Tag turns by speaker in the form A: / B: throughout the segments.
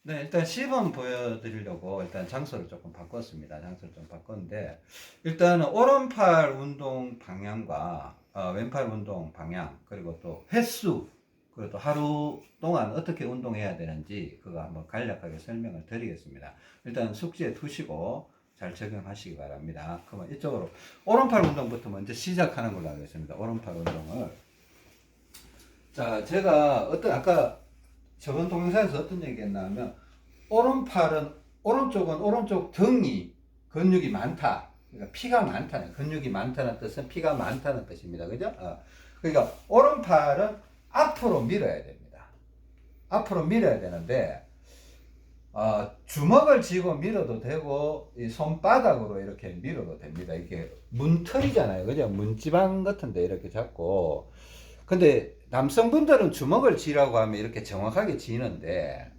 A: 네, 일단 시범 보여드리려고 일단 장소를 조금 바꿨습니다. 장소를 좀 바꿨는데, 일단은 오른팔 운동 방향과 왼팔 운동 방향, 그리고 또 횟수, 그리고 또 하루 동안 어떻게 운동해야 되는지 그거 한번 간략하게 설명을 드리겠습니다. 일단 숙지에 두시고 잘 적용하시기 바랍니다. 그러면 이쪽으로 오른팔 운동부터 먼저 시작하는 걸로 하겠습니다. 오른팔 운동을. 자, 제가 아까 저번 동영상에서 어떤 얘기 했나 하면, 오른쪽은 오른쪽 등이 근육이 많다. 그러니까 피가 많다는, 근육이 많다는 뜻은 피가 많다는 뜻입니다. 그죠? 그러니까 오른팔은 앞으로 밀어야 됩니다. 앞으로 밀어야 되는데, 주먹을 쥐고 밀어도 되고, 이 손바닥으로 이렇게 밀어도 됩니다. 이게 문틀이잖아요. 그죠? 문지방 같은데 이렇게 잡고. 근데 남성분들은 주먹을 쥐라고 하면 이렇게 정확하게 쥐는데,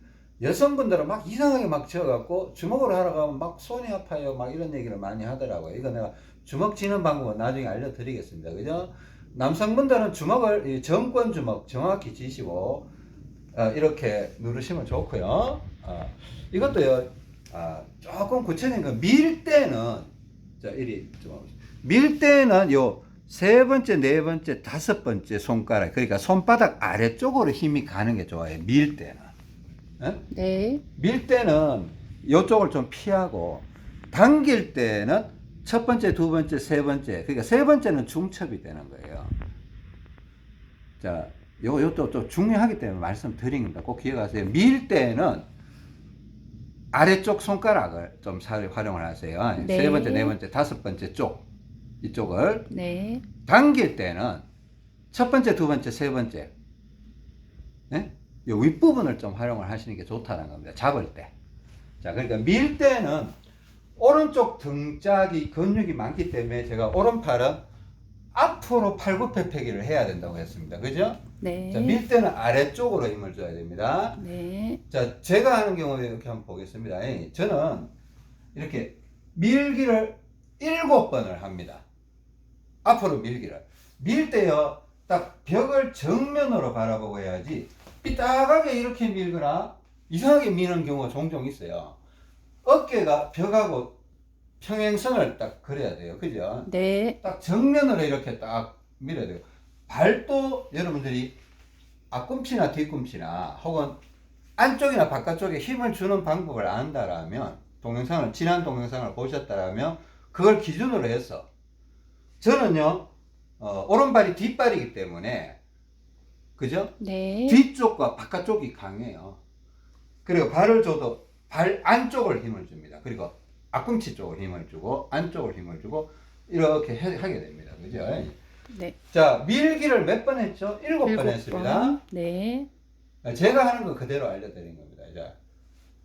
A: 여성분들은 막 이상하게 막 쥐어갖고 주먹으로 하러 가면 막 손이 아파요 막 이런 얘기를 많이 하더라고요. 이거 내가 주먹 쥐는 방법은 나중에 알려드리겠습니다. 그죠? 남성분들은 주먹을 정권 주먹 정확히 쥐시고 이렇게 누르시면 좋고요. 이것도요, 조금 구체적인 거, 밀 때는, 자, 밀 때는 요 세 번째, 네 번째, 다섯 번째 손가락, 그러니까 손바닥 아래쪽으로 힘이 가는 게 좋아요. 밀 때는. 예?
B: 네.
A: 밀 때는 이쪽을 좀 피하고, 당길 때는 첫 번째, 두 번째, 세 번째, 그러니까 세 번째는 중첩이 되는 거예요. 자, 요것도 좀 중요하기 때문에 말씀드린 겁니다. 꼭 기억하세요. 밀 때는 아래쪽 손가락을 좀 활용을 하세요.
B: 네.
A: 세 번째, 네 번째, 다섯 번째 쪽, 이쪽을.
B: 네.
A: 당길 때는 첫 번째, 두 번째, 세 번째, 네? 이 윗부분을 좀 활용을 하시는 게 좋다는 겁니다. 잡을 때. 자, 그러니까 밀 때는 오른쪽 등짝이 근육이 많기 때문에 제가 오른팔은 앞으로 팔굽혀펴기를 해야 된다고 했습니다. 그죠?
B: 네.
A: 자, 밀 때는 아래쪽으로 힘을 줘야 됩니다.
B: 네.
A: 자, 제가 하는 경우에 이렇게 한번 보겠습니다. 저는 이렇게 밀기를 7번을 합니다. 앞으로 밀기를. 밀 때요, 딱 벽을 정면으로 바라보고 해야지, 삐딱하게 이렇게 밀거나 이상하게 미는 경우가 종종 있어요. 어깨가 벽하고 평행선을 딱 그려야 돼요. 그죠?
B: 네.
A: 딱 정면으로 이렇게 딱 밀어야 돼요. 발도 여러분들이 앞꿈치나 뒤꿈치나 혹은 안쪽이나 바깥쪽에 힘을 주는 방법을 안다라면, 지난 동영상을 보셨다라면 그걸 기준으로 해서, 저는요, 오른발이 뒷발이기 때문에, 그죠?
B: 네.
A: 뒤쪽과 바깥쪽이 강해요. 그리고 발을 줘도 발 안쪽을 힘을 줍니다. 그리고 앞꿈치 쪽을 힘을 주고 안쪽을 힘을 주고 이렇게 하게 됩니다. 그죠?
B: 네.
A: 자, 밀기를 몇 번 했죠? 7번 했습니다.
B: 번. 네.
A: 제가 하는 거 그대로 알려드린 겁니다.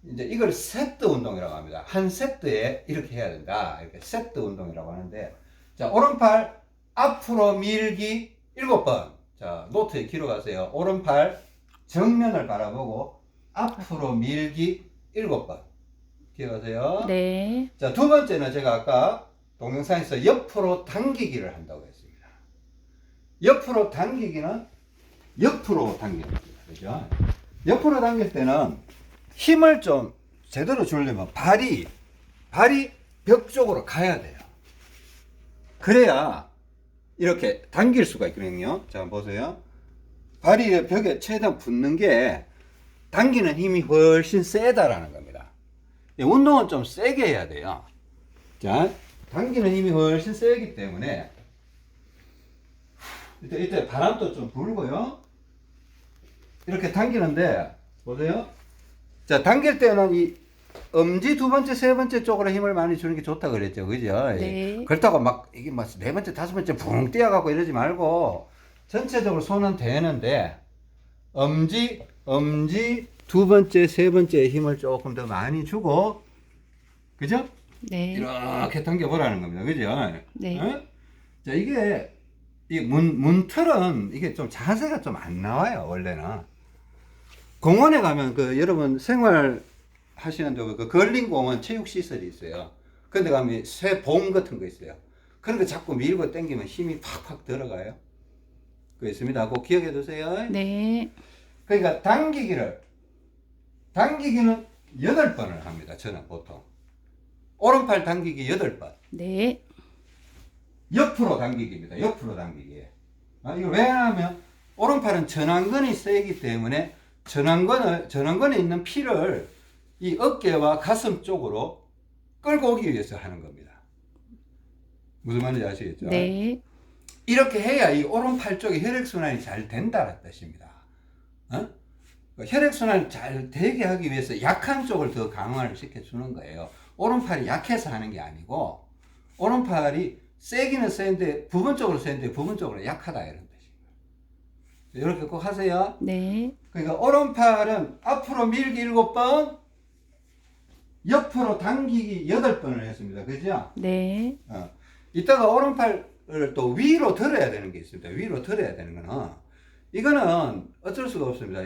A: 이제 이걸 세트 운동이라고 합니다. 한 세트에 이렇게 해야 된다. 이렇게 세트 운동이라고 하는데, 자, 오른팔 앞으로 밀기 7번. 자, 노트에 기록하세요. 오른팔 정면을 바라보고 앞으로 밀기 7번. 기억하세요?
B: 네.
A: 자, 두 번째는 제가 아까 동영상에서 옆으로 당기기를 한다고 했습니다. 옆으로 당기기는 옆으로 당기는 겁니다. 그죠? 옆으로 당길 때는 힘을 좀 제대로 주려면 발이 벽 쪽으로 가야 돼요. 그래야 이렇게 당길 수가 있거든요. 자, 보세요. 발이 벽에 최대한 붙는 게 당기는 힘이 훨씬 세다라는 겁니다. 운동은 좀 세게 해야 돼요. 자, 당기는 힘이 훨씬 세기 때문에 이때 바람도 좀 불고요. 이렇게 당기는데, 보세요. 자, 당길 때는 이 엄지 두 번째, 세 번째 쪽으로 힘을 많이 주는 게 좋다 그랬죠. 그죠?
B: 네.
A: 그렇다고 막 이게 막 네 번째, 다섯 번째 붕 뛰어가고 이러지 말고 전체적으로 손은 되는데 엄지 두 번째, 세 번째에 힘을 조금 더 많이 주고, 그죠?
B: 네.
A: 이렇게 당겨보라는 겁니다. 그죠?
B: 네.
A: 어? 자, 이 문틀은 이게 좀 자세가 좀 안 나와요, 원래는. 공원에 가면 여러분 생활 하시는데 그 걸린공원 체육시설이 있어요. 근데 가면 쇠봉 같은 거 있어요. 그런 거 자꾸 밀고 당기면 힘이 팍팍 들어가요. 그거 있습니다. 꼭 기억해 두세요.
B: 네.
A: 그러니까 당기기를 당기기는 8번을 합니다. 저는 보통. 오른팔 당기기 8번.
B: 네.
A: 옆으로 당기기입니다. 옆으로 당기기. 이거 왜 하냐면, 오른팔은 전완근이 세기 때문에 전완근에 있는 피를 이 어깨와 가슴 쪽으로 끌고 오기 위해서 하는 겁니다. 무슨 말인지 아시겠죠?
B: 네.
A: 이렇게 해야 이 오른팔 쪽에 혈액순환이 잘 된다는 뜻입니다. 혈액순환이 잘 되게 하기 위해서 약한 쪽을 더 강화를 시켜주는 거예요. 오른팔이 약해서 하는 게 아니고, 오른팔이 세기는 세는데, 부분적으로 세는데, 부분적으로 약하다, 이런 뜻입니다. 이렇게 꼭 하세요.
B: 네.
A: 그러니까, 오른팔은 앞으로 밀기 7번, 옆으로 당기기 8번을 했습니다. 그죠?
B: 네.
A: 이따가 오른팔을 또 위로 들어야 되는 게 있습니다. 위로 들어야 되는 거는, 이거는 어쩔 수가 없습니다.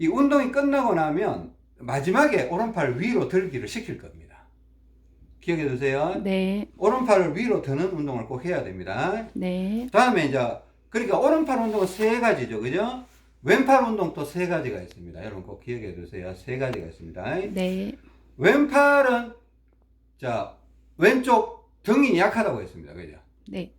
A: 이 운동이 끝나고 나면 마지막에 오른팔 위로 들기를 시킬 겁니다. 기억해 두세요.
B: 네.
A: 오른팔을 위로 드는 운동을 꼭 해야 됩니다.
B: 네.
A: 다음에 이제, 그러니까 오른팔 운동은 3가지죠. 그죠? 왼팔 운동 또 3가지가 있습니다. 여러분 꼭 기억해 두세요. 3가지가 있습니다.
B: 네.
A: 왼팔은, 자, 왼쪽 등이 약하다고 했습니다. 그죠?
B: 네.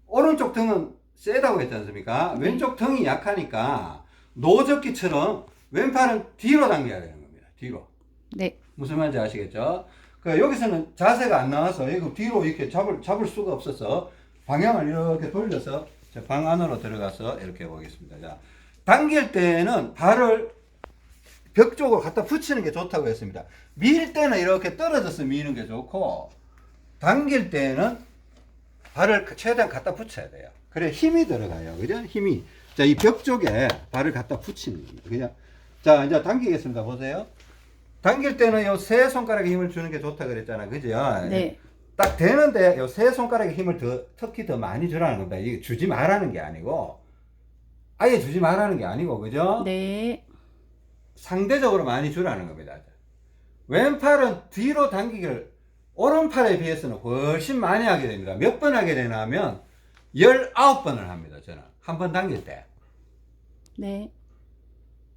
A: 오른쪽 등은 세다고 했지 않습니까?
B: 네.
A: 왼쪽 등이 약하니까 노젓기처럼 왼팔은 뒤로 당겨야 되는 겁니다. 뒤로.
B: 네.
A: 무슨 말인지 아시겠죠? 여기서는 자세가 안 나와서 이거 뒤로 이렇게 잡을 수가 없어서 방향을 이렇게 돌려서 방 안으로 들어가서 이렇게 해보겠습니다. 자, 당길 때는 발을 벽 쪽으로 갖다 붙이는 게 좋다고 했습니다. 밀 때는 이렇게 떨어져서 미는 게 좋고, 당길 때는 발을 최대한 갖다 붙여야 돼요. 그래 힘이 들어가요. 그죠? 힘이. 자, 이 벽 쪽에 발을 갖다 붙이는 겁니다. 그죠? 자, 이제 당기겠습니다. 보세요. 당길 때는 요 세 손가락에 힘을 주는 게 좋다 그랬잖아. 그죠?
B: 네.
A: 딱 되는데 요 세 손가락에 힘을 특히 더 많이 주라는 겁니다. 이게 주지 말라는 게 아니고, 아예 주지 말라는 게 아니고, 그죠?
B: 네.
A: 상대적으로 많이 주라는 겁니다. 왼팔은 뒤로 당기기를 오른팔에 비해서는 훨씬 많이 하게 됩니다. 몇 번 하게 되나 하면 19번을 합니다. 저는 한 번 당길 때
B: 네.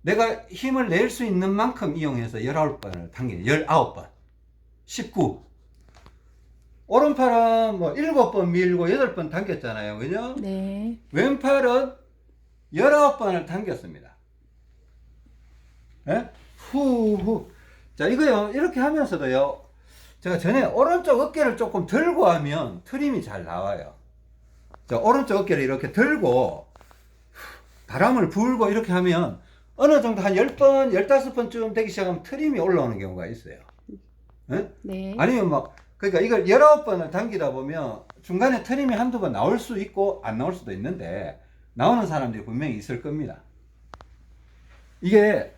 A: 내가 힘을 낼 수 있는 만큼 이용해서 19번을 당기는 19번 19. 오른팔은 뭐 7번 밀고 8번 당겼잖아요. 그죠?
B: 네.
A: 왼팔은 19번을 당겼습니다. 예? 후후. 자, 이거요. 이렇게 하면서도요. 제가 전에 오른쪽 어깨를 조금 들고 하면 트림이 잘 나와요. 자, 오른쪽 어깨를 이렇게 들고 바람을 불고 이렇게 하면 어느 정도 한 10번, 15번쯤 되기 시작하면 트림이 올라오는 경우가 있어요. 예?
B: 네.
A: 아니면 막, 그러니까 이걸 19번을 당기다 보면 중간에 트림이 한두 번 나올 수 있고 안 나올 수도 있는데 나오는 사람들이 분명히 있을 겁니다. 이게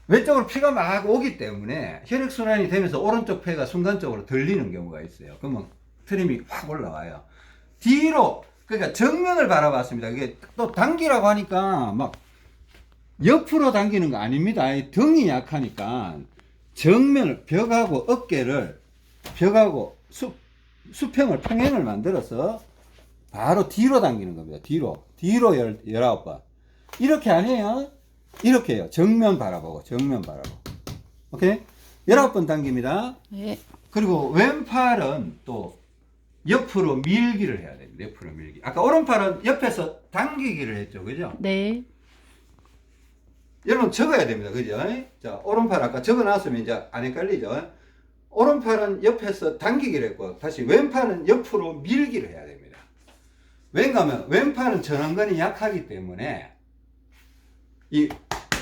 A: 왼쪽으로 피가 막 오기 때문에 혈액순환이 되면서 오른쪽 폐가 순간적으로 들리는 경우가 있어요. 그러면 트림이 확 올라와요. 뒤로, 그러니까 정면을 바라봤습니다. 이게 또 당기라고 하니까 막 옆으로 당기는 거 아닙니다. 등이 약하니까 정면을, 벽하고 어깨를, 벽하고 수평을, 평행을 만들어서 바로 뒤로 당기는 겁니다. 뒤로 19번. 이렇게 안 해요. 이렇게 해요. 정면 바라보고, 정면 바라보고. 오케이? 19번 당깁니다.
B: 네.
A: 그리고 왼팔은 또 옆으로 밀기를 해야 됩니다. 옆으로 밀기. 아까 오른팔은 옆에서 당기기를 했죠. 그죠?
B: 네.
A: 여러분 적어야 됩니다. 그죠? 자, 오른팔 아까 적어 놨으면 이제 안 헷갈리죠? 오른팔은 옆에서 당기기를 했고, 다시 왼팔은 옆으로 밀기를 해야 됩니다. 왜냐하면 왼팔은 전완근이 약하기 때문에 이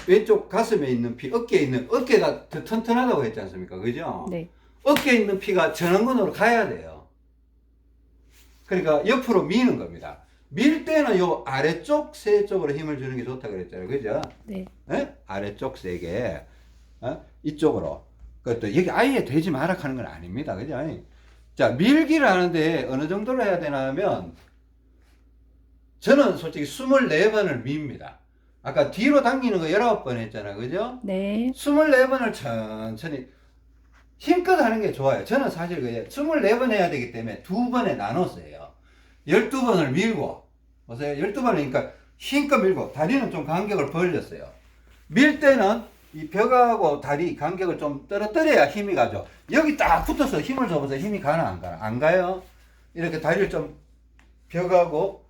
A: 왼쪽 가슴에 있는 피, 어깨에 있는, 어깨가 더 튼튼하다고 했지 않습니까? 그죠?
B: 네.
A: 어깨에 있는 피가 전완근으로 가야 돼요. 그러니까 옆으로 미는 겁니다. 밀 때는 요 아래쪽 세 쪽으로 힘을 주는 게 좋다 그랬잖아요. 그죠?
B: 네.
A: 예? 아래쪽 세 개. 이쪽으로. 그것도 여기 아예 되지 마라 하는 건 아닙니다. 그죠? 자, 밀기를 하는데 어느 정도로 해야 되나 하면 저는 솔직히 24번을 밉니다. 아까 뒤로 당기는 거 19번 했잖아요. 그죠?
B: 네.
A: 24번을 천천히 힘껏 하는 게 좋아요. 저는 사실 24번 해야 되기 때문에 2번에 나눠서 해요. 12번을 밀고, 보세요. 12번이니까 힘껏 밀고, 다리는 좀 간격을 벌렸어요. 밀 때는 이 벽하고 다리 간격을 좀 떨어뜨려야 힘이 가죠. 여기 딱 붙어서 힘을 줘보세요. 힘이 가나 안 가나? 안 가요. 이렇게 다리를 좀 벽하고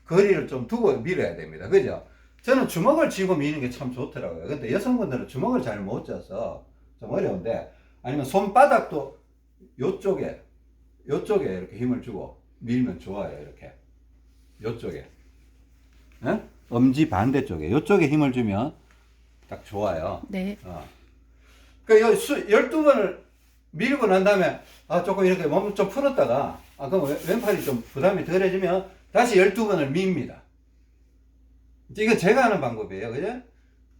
A: 거리를 좀 두고 밀어야 됩니다. 그죠? 저는 주먹을 쥐고 미는 게 참 좋더라고요. 근데 여성분들은 주먹을 잘 못 쥐어서 좀 어려운데, 아니면 손바닥도 요쪽에 이렇게 힘을 주고 밀면 좋아요. 이렇게 요쪽에, 예? 엄지 반대쪽에 요쪽에 힘을 주면 딱 좋아요.
B: 네.
A: 그러니까 12번을 밀고 난 다음에 조금 이렇게 몸을 좀 풀었다가 그럼 왼팔이 좀 부담이 덜해지면 다시 12번을 밉니다. 이거 제가 하는 방법이에요. 그죠?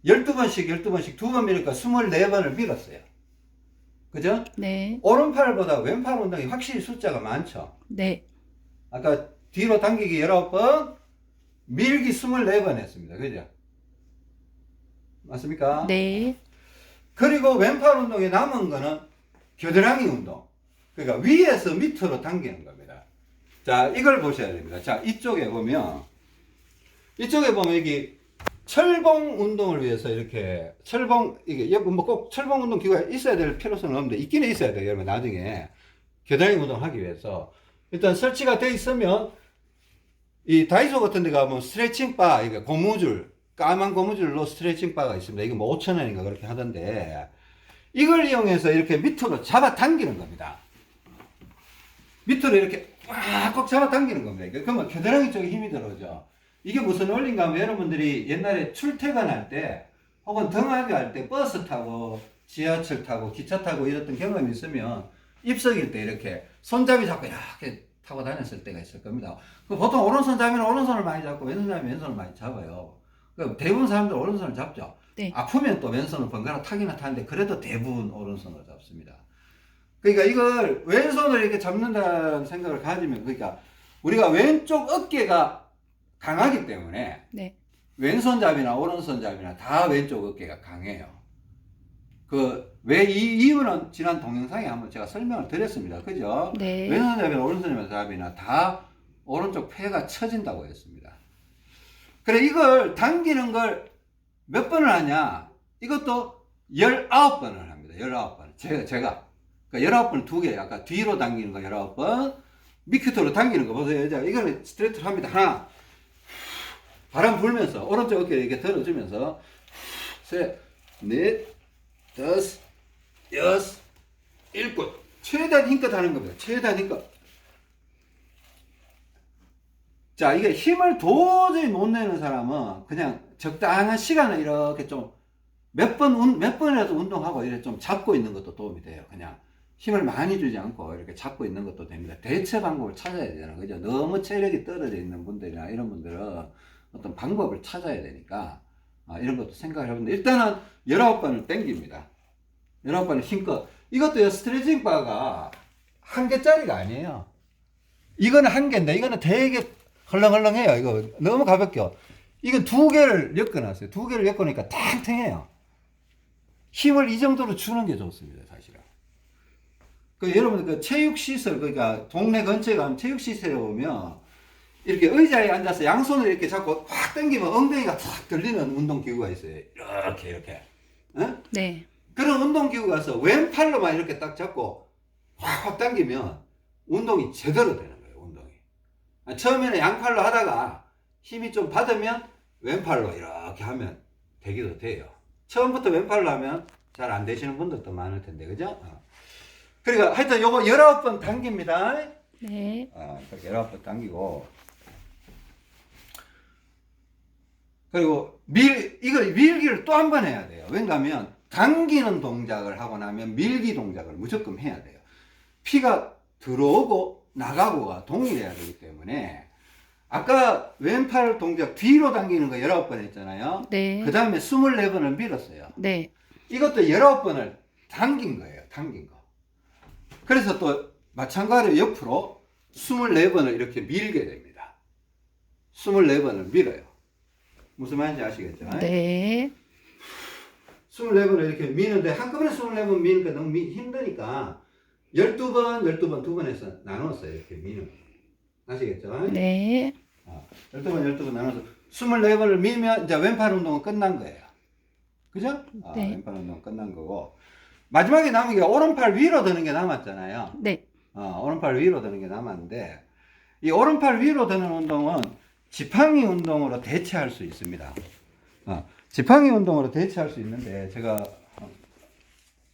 A: 12번씩 2번 미니까 24번을 밀었어요. 그죠?
B: 네.
A: 오른팔보다 왼팔 운동이 확실히 숫자가 많죠.
B: 네.
A: 아까 뒤로 당기기 19번, 밀기 24번 했습니다. 그죠? 맞습니까?
B: 네.
A: 그리고 왼팔 운동에 남은 거는 겨드랑이 운동. 그러니까 위에서 밑으로 당기는 겁니다. 자, 이걸 보셔야 됩니다. 자, 이쪽에 보면 여기 철봉 운동을 위해서 이렇게 이게 뭐 꼭 철봉 운동 기구가 있어야 될 필요성은 없는데 있기는 있어야 돼요. 여러분 나중에 겨드랑이 운동 하기 위해서 일단 설치가 돼 있으면 이 다이소 같은 데 가면 스트레칭 바, 이게 고무줄, 까만 고무줄로 스트레칭 바가 있습니다. 이거 뭐 5,000원인가 그렇게 하던데, 이걸 이용해서 이렇게 밑으로 잡아 당기는 겁니다. 밑으로 이렇게 꽉 잡아 당기는 겁니다. 그러면 겨드랑이 쪽에 힘이 들어오죠. 이게 무슨 원리인가 하면 여러분들이 옛날에 출퇴근할 때 혹은 등하교 할 때 버스 타고 지하철 타고 기차 타고 이랬던 경험이 있으면 입석일 때 이렇게 손잡이 잡고 이렇게 타고 다녔을 때가 있을 겁니다. 보통 오른손 잡이는 오른손을 많이 잡고 왼손 잡이면 왼손을 많이 잡아요. 대부분 사람들 오른손을 잡죠.
B: 네.
A: 아프면 또 왼손을 번갈아 타기나 타는데 그래도 대부분 오른손으로 잡습니다. 그러니까 이걸 왼손을 이렇게 잡는다는 생각을 가지면, 그러니까 우리가 왼쪽 어깨가 강하기 때문에
B: 네.
A: 왼손잡이나 오른손잡이나 다 왼쪽 어깨가 강해요. 왜 이 이유는 지난 동영상에 한번 제가 설명을 드렸습니다. 그죠?
B: 네.
A: 왼손잡이나 오른손잡이나 다 오른쪽 폐가 처진다고 했습니다. 그래, 이걸 당기는 걸 몇 번을 하냐? 이것도 19번을 합니다. 19번. 제가. 그러니까 19번 두 개. 아까 뒤로 당기는 거 19번, 밑으로 당기는 거 보세요. 자, 이거는 스트레이트로 합니다. 하나. 바람 불면서 오른쪽 어깨 이렇게 들어주면서 셋, 넷, 다섯, 여섯, 일곱. 최대한 힘껏 하는 겁니다. 최대한 힘껏. 자, 이게 힘을 도저히 못 내는 사람은 그냥 적당한 시간을 이렇게 좀 몇 번이라도 운동하고 이렇게 좀 잡고 있는 것도 도움이 돼요. 그냥 힘을 많이 주지 않고 이렇게 잡고 있는 것도 됩니다. 대체 방법을 찾아야 되잖아요. 그죠? 너무 체력이 떨어져 있는 분들이나 이런 분들은 어떤 방법을 찾아야 되니까 이런 것도 생각을 해보는데, 일단은 19번을 당깁니다. 19번을 힘껏. 이것도요, 스트레칭 바가 한 개짜리가 아니에요. 이거는 한 개인데 이거는 되게 헐렁헐렁해요. 이거 너무 가볍게. 이건 두 개를 엮어놨어요. 두 개를 엮으니까 탱탱해요. 힘을 이 정도로 주는 게 좋습니다, 사실은. 여러분, 체육시설, 그러니까 동네 근처에 가면 체육시설에 오면 이렇게 의자에 앉아서 양손을 이렇게 잡고 확 당기면 엉덩이가 탁 들리는 운동기구가 있어요. 이렇게. 어?
B: 네.
A: 그런 운동기구 가서 왼팔로만 이렇게 딱 잡고 확 당기면 운동이 제대로 되는 거예요, 운동이. 처음에는 양팔로 하다가 힘이 좀 받으면 왼팔로 이렇게 하면 되기도 돼요. 처음부터 왼팔로 하면 잘 안 되시는 분들도 많을 텐데, 그죠? 그러니까 하여튼 요거 19번 당깁니다.
B: 네.
A: 그렇게 19번 당기고. 그리고 이걸 밀기를 또 한 번 해야 돼요. 왜냐하면 당기는 동작을 하고 나면 밀기 동작을 무조건 해야 돼요. 피가 들어오고 나가고가 동일해야 되기 때문에, 아까 왼팔 동작 뒤로 당기는 거 19번 했잖아요.
B: 네.
A: 그 다음에 24번을 밀었어요.
B: 네.
A: 이것도 19번을 당긴 거예요. 당긴 거. 그래서 또 마찬가지로 옆으로 24번을 이렇게 밀게 됩니다. 24번을 밀어요. 무슨 말인지 아시겠죠?
B: 네.
A: 24번을 이렇게 미는데 한꺼번에 24번 미니까 너무 힘드니까 12번, 두 번 해서 나눴어요. 이렇게 미는 거. 아시겠죠?
B: 네.
A: 12번 나눠서 24번을 밀면 이제 왼팔 운동은 끝난 거예요. 그죠?
B: 네.
A: 왼팔 운동 끝난 거고. 마지막에 남은 게 오른팔 위로 드는 게 남았잖아요.
B: 네.
A: 오른팔 위로 드는 게 남았는데, 이 오른팔 위로 드는 운동은 지팡이 운동으로 대체할 수 있습니다. 지팡이 운동으로 대체할 수 있는데, 제가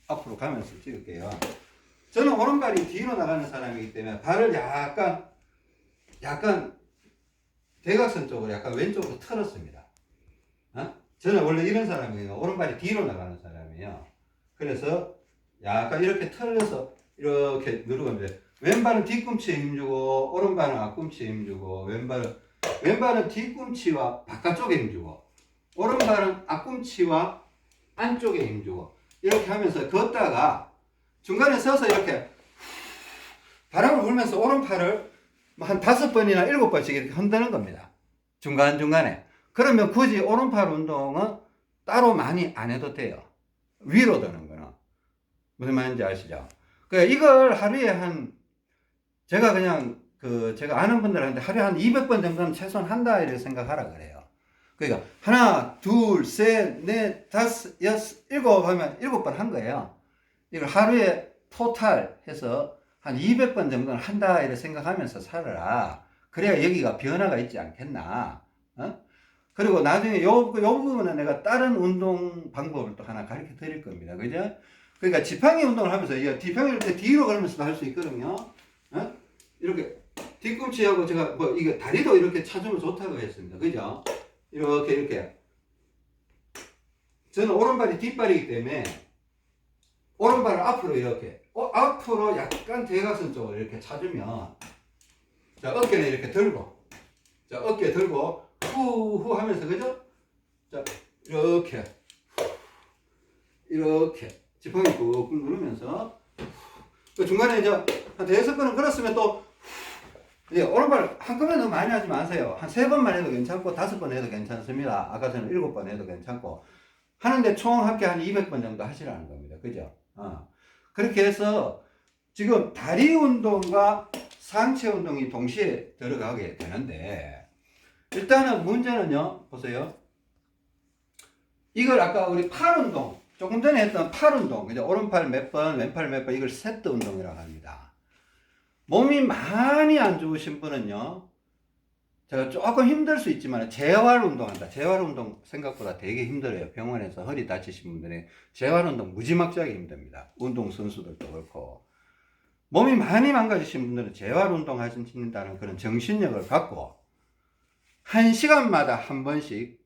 A: 앞으로 가면서 찍을게요. 저는 오른발이 뒤로 나가는 사람이기 때문에 발을 약간 대각선 쪽으로 약간 왼쪽으로 틀었습니다. 저는 원래 이런 사람이에요. 오른발이 뒤로 나가는 사람이에요. 그래서 약간 이렇게 틀려서 이렇게 누르면 돼. 왼발은 뒤꿈치에 힘주고 오른발은 앞꿈치에 힘주고 왼발은 뒤꿈치와 바깥쪽에 힘주고 오른발은 앞꿈치와 안쪽에 힘주고 이렇게 하면서 걷다가 중간에 서서 이렇게 바람을 불면서 오른팔을 한 5번이나 7번씩 이렇게 흔드는 겁니다. 중간중간에. 그러면 굳이 오른팔 운동은 따로 많이 안 해도 돼요. 위로 드는 거는. 무슨 말인지 아시죠? 그러니까 이걸 하루에 제가 그냥 제가 아는 분들한테 하루에 한 200번 정도는 최소한 한다 이렇게 생각하라 그래요. 그러니까 하나, 둘, 셋, 넷, 다섯, 여섯, 일곱 하면 7번 한 거예요. 이걸 하루에 토탈 해서 한 200번 정도는 한다 이렇게 생각하면서 살아라. 그래야 여기가 변화가 있지 않겠나. 그리고 나중에 요 부분은 내가 다른 운동 방법을 또 하나 가르쳐 드릴 겁니다. 그죠? 그러니까 지팡이 운동을 하면서 지팡이를 이렇게 뒤로 걸으면서도 할 수 있거든요. 이렇게 뒤꿈치하고 제가 이게 다리도 이렇게 차주면 좋다고 했습니다. 그죠? 이렇게. 저는 오른발이 뒷발이기 때문에 오른발을 앞으로 이렇게 앞으로 약간 대각선 쪽으로 이렇게 차주면 자 어깨는 이렇게 들고 자 어깨 들고 후후 하면서 그죠? 자 이렇게 지팡이 꾹꾹 누르면서 그 중간에 이제 한 5번은 걸었으면 또 이제 오른발 한꺼번에 너무 많이 하지 마세요. 한 3번만 해도 괜찮고 5번 해도 괜찮습니다. 아까 저는 7번 해도 괜찮고 하는데 총 합계 한 200번 정도 하시라는 겁니다. 그죠? 그렇게 해서 지금 다리 운동과 상체 운동이 동시에 들어가게 되는데 일단은 문제는요. 보세요. 이걸 아까 우리 팔 운동 조금 전에 했던 팔 운동 그죠? 오른팔 몇 번, 왼팔 몇 번 이걸 세트 운동이라고 합니다. 몸이 많이 안 좋으신 분은요. 제가 조금 힘들 수 있지만 재활 운동한다. 재활 운동 생각보다 되게 힘들어요. 병원에서 허리 다치신 분들이 재활 운동 무지막지하게 힘듭니다. 운동 선수들도 그렇고 몸이 많이 망가지신 분들은 재활 운동 하신다는 그런 정신력을 갖고 1시간마다 한 번씩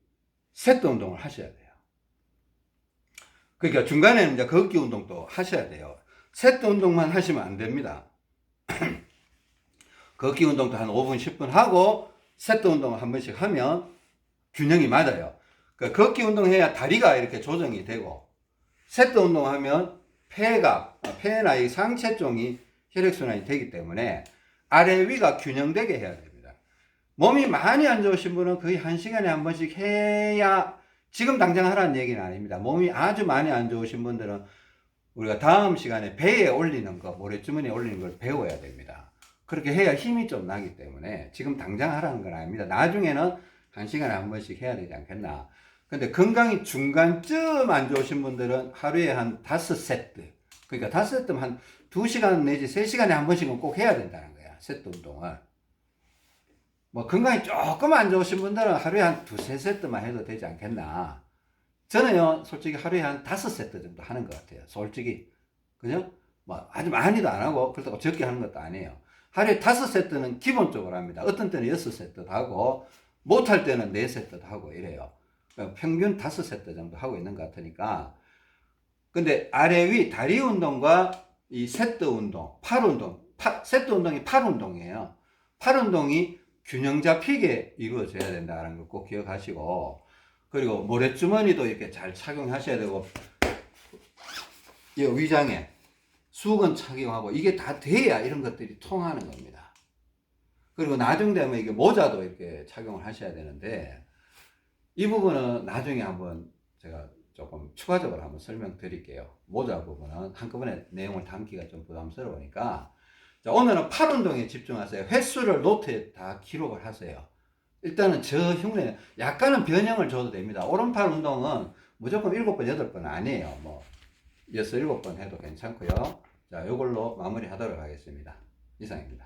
A: 세트 운동을 하셔야 돼요. 그러니까 중간에는 이제 걷기 운동도 하셔야 돼요. 세트 운동만 하시면 안 됩니다. 걷기 운동도 한 5분, 10분 하고 세트 운동을 한 번씩 하면 균형이 맞아요. 그러니까 걷기 운동해야 다리가 이렇게 조정이 되고 세트 운동하면 폐나 이 상체 쪽이 혈액순환이 되기 때문에 아래 위가 균형되게 해야 됩니다. 몸이 많이 안 좋으신 분은 거의 1시간에 한 번씩 해야 지금 당장 하라는 얘기는 아닙니다. 몸이 아주 많이 안 좋으신 분들은 우리가 다음 시간에 배에 올리는 거, 모래주머니에 올리는 걸 배워야 됩니다. 그렇게 해야 힘이 좀 나기 때문에 지금 당장 하라는 건 아닙니다. 나중에는 1시간에 한 번씩 해야 되지 않겠나. 근데 건강이 중간쯤 안 좋으신 분들은 하루에 한 5세트. 그러니까 5세트면 한 2시간 내지 3시간에 한 번씩은 꼭 해야 된다는 거야. 세트 운동을. 건강이 조금 안 좋으신 분들은 하루에 한 2-3세트만 해도 되지 않겠나. 저는요, 솔직히 하루에 한 5세트 정도 하는 것 같아요. 솔직히. 그죠? 아주 많이도 안 하고, 그렇다고 적게 하는 것도 아니에요. 하루에 5세트는 기본적으로 합니다. 어떤 때는 6세트도 하고, 못할 때는 4세트도 하고 이래요. 평균 5세트 정도 하고 있는 것 같으니까. 근데 아래 위 다리 운동과 이 세트 운동, 팔 운동, 세트 운동이 팔 운동이에요. 팔 운동이 균형 잡히게 이루어져야 된다는 걸 꼭 기억하시고, 그리고 모래주머니도 이렇게 잘 착용하셔야 되고, 이 위장에 수건 착용하고, 이게 다 돼야 이런 것들이 통하는 겁니다. 그리고 나중 되면 이게 모자도 이렇게 착용을 하셔야 되는데, 이 부분은 나중에 한번 제가 조금 추가적으로 한번 설명드릴게요. 모자 부분은 한꺼번에 내용을 담기가 좀 부담스러우니까. 자, 오늘은 팔 운동에 집중하세요. 횟수를 노트에 다 기록을 하세요. 일단은 저 흉내, 약간은 변형을 줘도 됩니다. 오른팔 운동은 무조건 7번, 8번 아니에요. 뭐 6, 7번 해도 괜찮고요. 자, 요걸로 마무리 하도록 하겠습니다. 이상입니다.